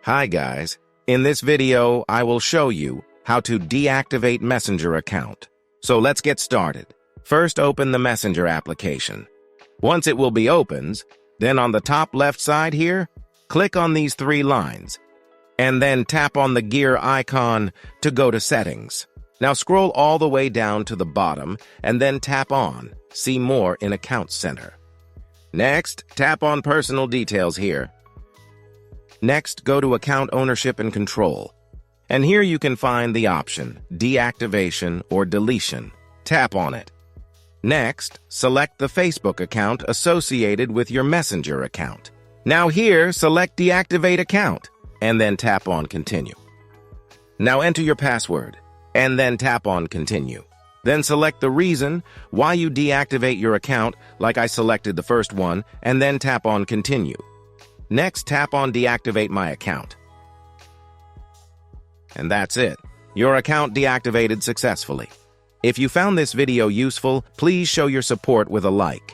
Hi guys, in this video I will show you how to deactivate Messenger account. So let's get started. First open the Messenger application. Once it will be opened, then on the top left side here, click on these three lines, and then tap on the gear icon to go to settings. Now scroll all the way down to the bottom and then tap on See More in Account Center. Next, tap on Personal Details here. Next, go to Account Ownership and Control. And here you can find the option Deactivation or Deletion. Tap on it. Next, select the Facebook account associated with your Messenger account. Now here, select Deactivate Account, and then tap on Continue. Now enter your password, and then tap on Continue. Then select the reason why you deactivate your account, like I selected the first one, and then tap on Continue. Next, tap on Deactivate My Account. And that's it. Your account deactivated successfully. If you found this video useful, please show your support with a like.